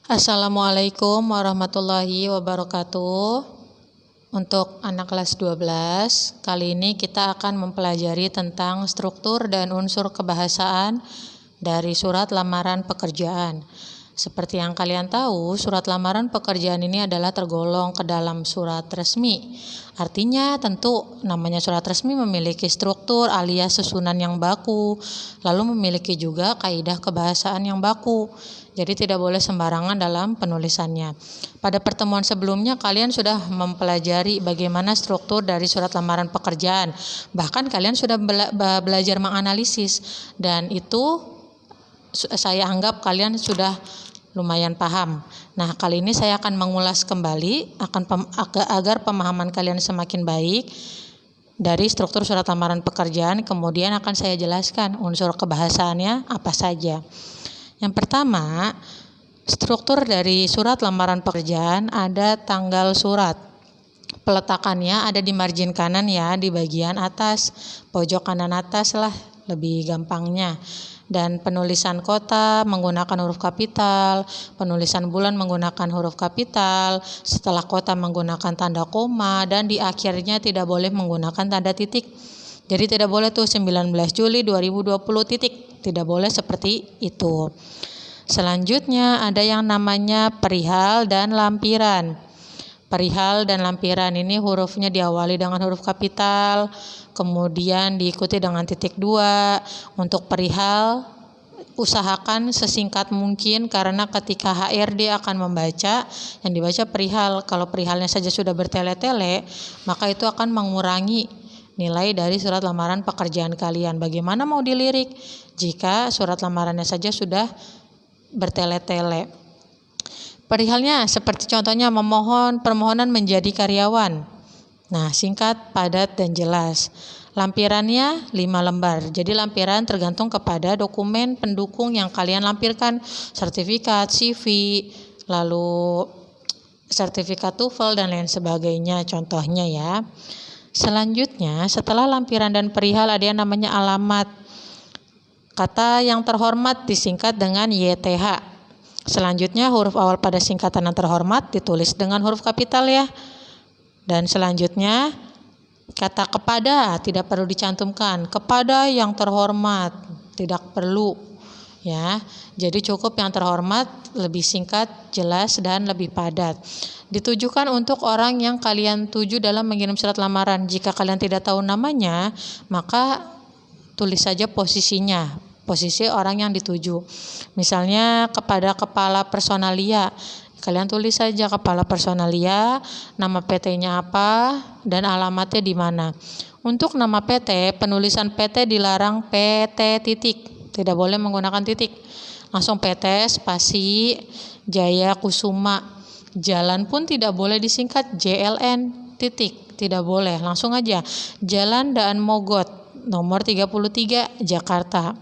Assalamualaikum warahmatullahi wabarakatuh. Untuk anak kelas 12, kali ini kita akan mempelajari tentang struktur dan unsur kebahasaan dari surat lamaran pekerjaan. Seperti yang kalian tahu, surat lamaran pekerjaan ini adalah tergolong ke dalam surat resmi. Artinya tentu namanya surat resmi memiliki struktur alias susunan yang baku, lalu memiliki juga kaidah kebahasaan yang baku. Jadi tidak boleh sembarangan dalam penulisannya. Pada pertemuan sebelumnya kalian sudah mempelajari bagaimana struktur dari surat lamaran pekerjaan. Bahkan kalian sudah belajar menganalisis, dan itu saya anggap kalian sudah lumayan paham. Nah, kali ini saya akan mengulas kembali agar pemahaman kalian semakin baik dari struktur surat lamaran pekerjaan. Kemudian akan saya jelaskan unsur kebahasaannya apa saja. Yang pertama, struktur dari surat lamaran pekerjaan ada tanggal surat. Peletakannya ada di margin kanan ya, di bagian atas, pojok kanan atas lah lebih gampangnya. Dan penulisan kota menggunakan huruf kapital, penulisan bulan menggunakan huruf kapital, setelah kota menggunakan tanda koma, dan di akhirnya tidak boleh menggunakan tanda titik. Jadi tidak boleh tuh 19 Juli 2020 titik, tidak boleh seperti itu. Selanjutnya ada yang namanya perihal dan lampiran. Perihal dan lampiran ini hurufnya diawali dengan huruf kapital, kemudian diikuti dengan titik 2. Untuk perihal usahakan sesingkat mungkin, karena ketika HRD akan membaca, yang dibaca perihal. Kalau perihalnya saja sudah bertele-tele, maka itu akan mengurangi nilai dari surat lamaran pekerjaan kalian. Bagaimana mau dilirik jika surat lamarannya saja sudah bertele-tele? Perihalnya seperti contohnya permohonan menjadi karyawan. Nah, singkat, padat, dan jelas. Lampirannya 5 lembar. Jadi lampiran tergantung kepada dokumen pendukung yang kalian lampirkan, sertifikat, CV, lalu sertifikat TOEFL dan lain sebagainya, contohnya ya. Selanjutnya, setelah lampiran dan perihal ada yang namanya alamat. Kata yang terhormat disingkat dengan YTH. Selanjutnya huruf awal pada singkatan yang terhormat ditulis dengan huruf kapital ya. Dan selanjutnya kata kepada tidak perlu dicantumkan. Kepada yang terhormat tidak perlu ya. Jadi cukup yang terhormat, lebih singkat, jelas, dan lebih padat. Ditujukan untuk orang yang kalian tuju dalam mengirim surat lamaran. Jika kalian tidak tahu namanya, maka tulis saja posisinya, posisi orang yang dituju. Misalnya kepada kepala personalia, kalian tulis saja kepala personalia, nama PT-nya apa, dan alamatnya di mana. Untuk nama PT, penulisan PT dilarang PT titik, tidak boleh menggunakan titik. Langsung PT spasi Jaya Kusuma. Jalan pun tidak boleh disingkat JLN titik, tidak boleh. Langsung aja Jalan Daan Mogot nomor 33 Jakarta.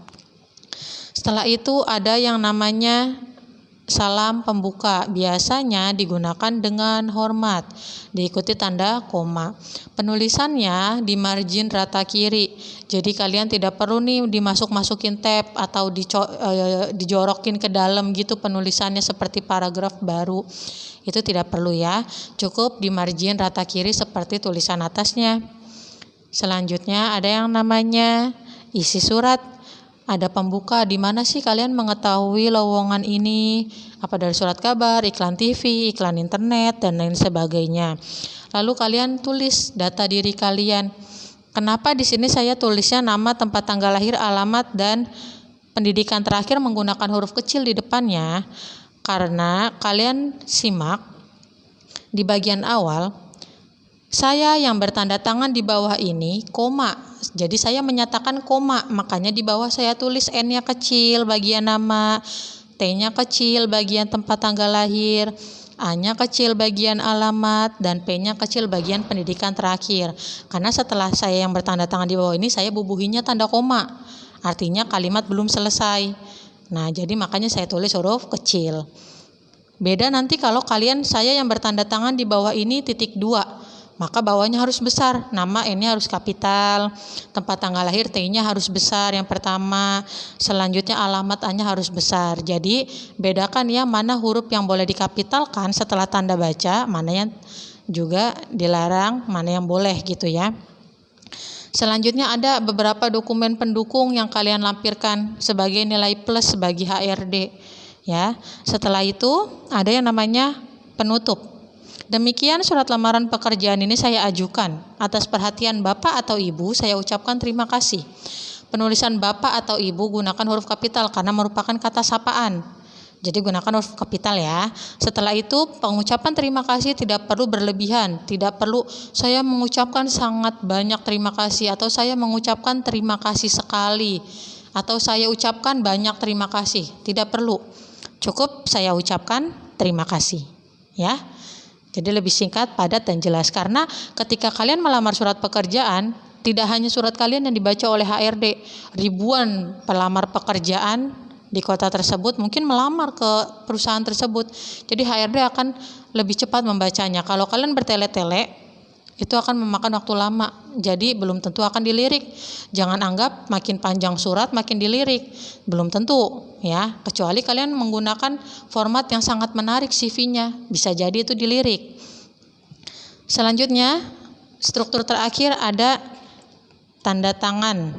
Setelah itu ada yang namanya salam pembuka, biasanya digunakan dengan hormat, diikuti tanda koma. Penulisannya di margin rata kiri, jadi kalian tidak perlu nih dimasuk-masukin tab atau dijorokin ke dalam gitu penulisannya seperti paragraf baru. Itu tidak perlu ya, cukup di margin rata kiri seperti tulisan atasnya. Selanjutnya ada yang namanya isi surat. Ada pembuka, di mana sih kalian mengetahui lowongan ini? Apa dari surat kabar, iklan TV, iklan internet, dan lain sebagainya. Lalu kalian tulis data diri kalian. Kenapa di sini saya tulisnya nama, tempat tanggal lahir, alamat, dan pendidikan terakhir menggunakan huruf kecil di depannya? Karena kalian simak di bagian awal, saya yang bertanda tangan di bawah ini, koma. Jadi saya menyatakan koma, makanya di bawah saya tulis N-nya kecil bagian nama, T-nya kecil bagian tempat tanggal lahir, A-nya kecil bagian alamat, dan P-nya kecil bagian pendidikan terakhir. Karena setelah saya yang bertanda tangan di bawah ini, saya bubuhinya tanda koma. Artinya kalimat belum selesai. Nah, jadi makanya saya tulis huruf kecil. Beda nanti kalau saya yang bertanda tangan di bawah ini titik 2. maka bawahnya harus besar. Nama ini harus kapital, tempat tanggal lahir T-nya harus besar yang pertama, selanjutnya alamat A-nya harus besar. Jadi bedakan ya mana huruf yang boleh dikapitalkan setelah tanda baca, mana yang juga dilarang, mana yang boleh gitu ya. Selanjutnya ada beberapa dokumen pendukung yang kalian lampirkan sebagai nilai plus bagi HRD ya. Setelah itu ada yang namanya penutup. Demikian surat lamaran pekerjaan ini saya ajukan. Atas perhatian Bapak atau Ibu saya ucapkan terima kasih. Penulisan Bapak atau Ibu gunakan huruf kapital karena merupakan kata sapaan. Jadi gunakan huruf kapital ya. Setelah itu pengucapan terima kasih tidak perlu berlebihan. Tidak perlu saya mengucapkan sangat banyak terima kasih, atau saya mengucapkan terima kasih sekali, atau saya ucapkan banyak terima kasih. Tidak perlu. Cukup saya ucapkan terima kasih ya. Jadi lebih singkat, padat, dan jelas. Karena ketika kalian melamar surat pekerjaan, tidak hanya surat kalian yang dibaca oleh HRD. Ribuan pelamar pekerjaan di kota tersebut mungkin melamar ke perusahaan tersebut. Jadi HRD akan lebih cepat membacanya. Kalau kalian bertele-tele, itu akan memakan waktu lama. Jadi belum tentu akan dilirik. Jangan anggap makin panjang surat makin dilirik. Belum tentu ya. Kecuali kalian menggunakan format yang sangat menarik CV-nya. Bisa jadi itu dilirik. Selanjutnya, struktur terakhir ada tanda tangan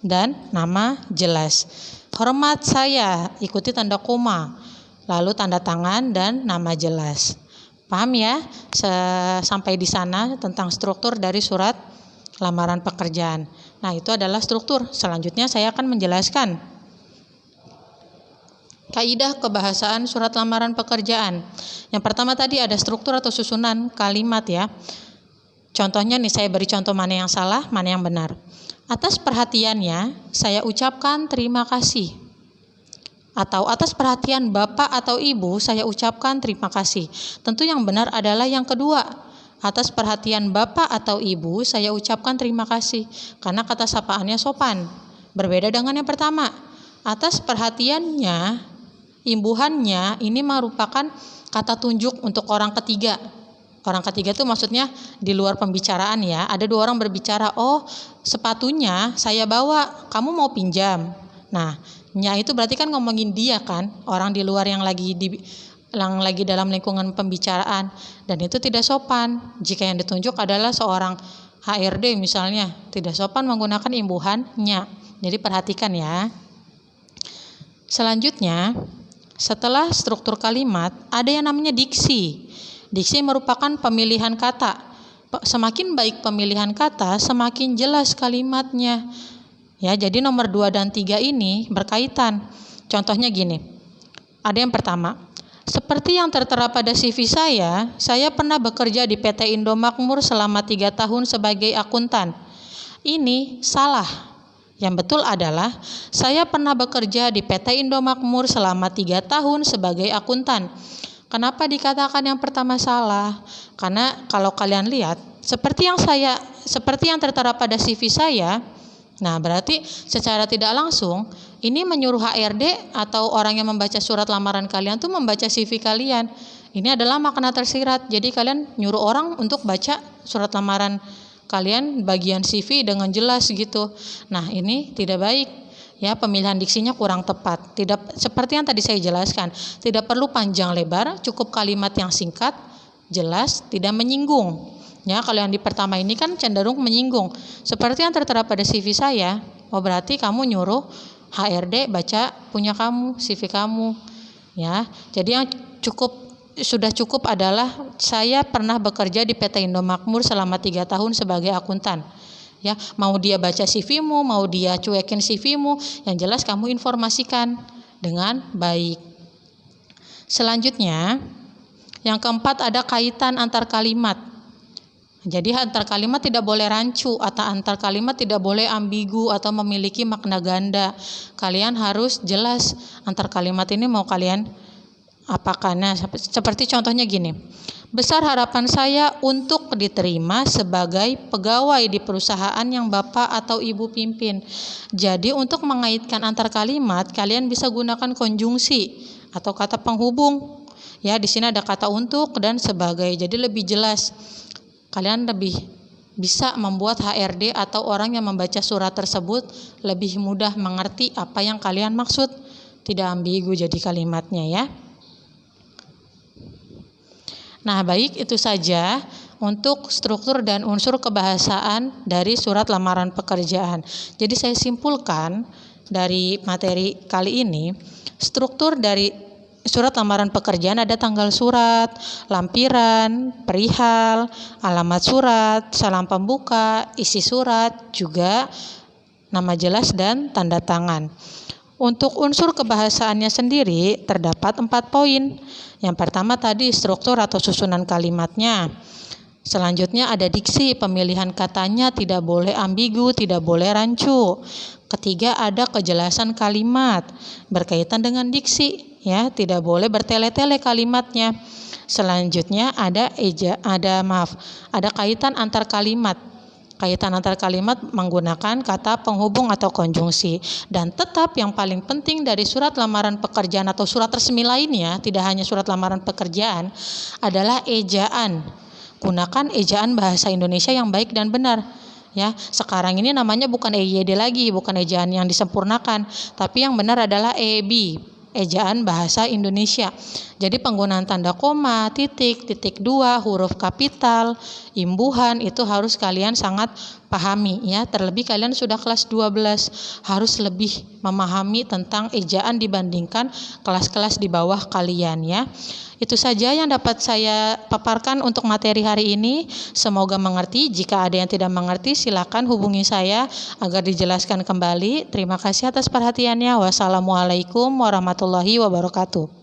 dan nama jelas. Hormat saya, ikuti tanda koma. Lalu tanda tangan dan nama jelas. Paham ya sampai di sana tentang struktur dari surat lamaran pekerjaan. Nah, itu adalah struktur. Selanjutnya saya akan menjelaskan kaidah kebahasaan surat lamaran pekerjaan. Yang pertama tadi ada struktur atau susunan kalimat ya. Contohnya nih, saya beri contoh mana yang salah, mana yang benar. Atas perhatiannya saya ucapkan terima kasih. Atau atas perhatian Bapak atau Ibu saya ucapkan terima kasih. Tentu yang benar adalah yang kedua. Atas perhatian Bapak atau Ibu saya ucapkan terima kasih. Karena kata sapaannya sopan. Berbeda dengan yang pertama. Atas perhatiannya, imbuhannya ini merupakan kata tunjuk untuk orang ketiga. Orang ketiga itu maksudnya di luar pembicaraan ya. Ada dua orang berbicara, oh sepatunya saya bawa, kamu mau pinjam. Nah, nya itu berarti kan ngomongin dia kan, orang di luar yang lagi dalam lingkungan pembicaraan, dan itu tidak sopan. Jika yang ditunjuk adalah seorang HRD misalnya, tidak sopan menggunakan imbuhannya. Jadi perhatikan ya. Selanjutnya, setelah struktur kalimat ada yang namanya diksi. Diksi merupakan pemilihan kata. Semakin baik pemilihan kata, semakin jelas kalimatnya. Ya, jadi nomor 2 dan 3 ini berkaitan. Contohnya gini. Ada yang pertama. Seperti yang tertera pada CV saya pernah bekerja di PT Indomakmur selama 3 tahun sebagai akuntan. Ini salah. Yang betul adalah saya pernah bekerja di PT Indomakmur selama 3 tahun sebagai akuntan. Kenapa dikatakan yang pertama salah? Karena kalau kalian lihat, seperti yang tertera pada CV saya, nah berarti secara tidak langsung ini menyuruh HRD atau orang yang membaca surat lamaran kalian tuh membaca CV kalian. Ini adalah makna tersirat. Jadi kalian nyuruh orang untuk baca surat lamaran kalian bagian CV dengan jelas gitu. Nah, ini tidak baik. Ya, pemilihan diksinya kurang tepat. Tidak seperti yang tadi saya jelaskan. Tidak perlu panjang lebar, cukup kalimat yang singkat, jelas, tidak menyinggung. Ya, kalau yang di pertama ini kan cenderung menyinggung. Seperti yang tertera pada CV saya, oh berarti kamu nyuruh HRD baca punya kamu, CV kamu. Ya, jadi yang sudah cukup adalah saya pernah bekerja di PT Indomakmur selama 3 tahun sebagai akuntan. Ya, mau dia baca CV-mu, mau dia cuekin CV-mu, yang jelas kamu informasikan dengan baik. Selanjutnya, yang keempat ada kaitan antar kalimat. Jadi antar kalimat tidak boleh rancu, atau antar kalimat tidak boleh ambigu atau memiliki makna ganda. Kalian harus jelas antar kalimat ini mau kalian apakan. Nah, seperti contohnya gini. Besar harapan saya untuk diterima sebagai pegawai di perusahaan yang Bapak atau Ibu pimpin. Jadi untuk mengaitkan antar kalimat, kalian bisa gunakan konjungsi atau kata penghubung. Ya, di sini ada kata untuk dan sebagai. Jadi lebih jelas. kalian lebih bisa membuat HRD atau orang yang membaca surat tersebut lebih mudah mengerti apa yang kalian maksud. Tidak ambigu jadi kalimatnya ya. Nah, baik, itu saja untuk struktur dan unsur kebahasaan dari surat lamaran pekerjaan. Jadi saya simpulkan dari materi kali ini, struktur dari surat lamaran pekerjaan ada tanggal surat, lampiran, perihal, alamat surat, salam pembuka, isi surat, juga nama jelas dan tanda tangan. Untuk unsur kebahasaannya sendiri terdapat 4 poin. Yang pertama tadi struktur atau susunan kalimatnya. Selanjutnya ada diksi, pemilihan katanya tidak boleh ambigu, tidak boleh rancu. Ketiga ada kejelasan kalimat berkaitan dengan diksi, ya, tidak boleh bertele-tele kalimatnya. Selanjutnya ada kaitan antar kalimat. Kaitan antar kalimat menggunakan kata penghubung atau konjungsi. Dan tetap yang paling penting dari surat lamaran pekerjaan atau surat resmi lainnya, tidak hanya surat lamaran pekerjaan, adalah ejaan. Gunakan ejaan bahasa Indonesia yang baik dan benar. Ya, sekarang ini namanya bukan EYD lagi, bukan ejaan yang disempurnakan, tapi yang benar adalah EB. Ejaan bahasa Indonesia. Jadi penggunaan tanda koma, titik, titik dua, huruf kapital, imbuhan itu harus kalian sangat pahami ya. Terlebih kalian sudah kelas 12, harus lebih memahami tentang ejaan dibandingkan kelas-kelas di bawah kalian ya. Itu saja yang dapat saya paparkan untuk materi hari ini. Semoga mengerti. Jika ada yang tidak mengerti, silakan hubungi saya agar dijelaskan kembali. Terima kasih atas perhatiannya. Wassalamualaikum warahmatullahi wabarakatuh.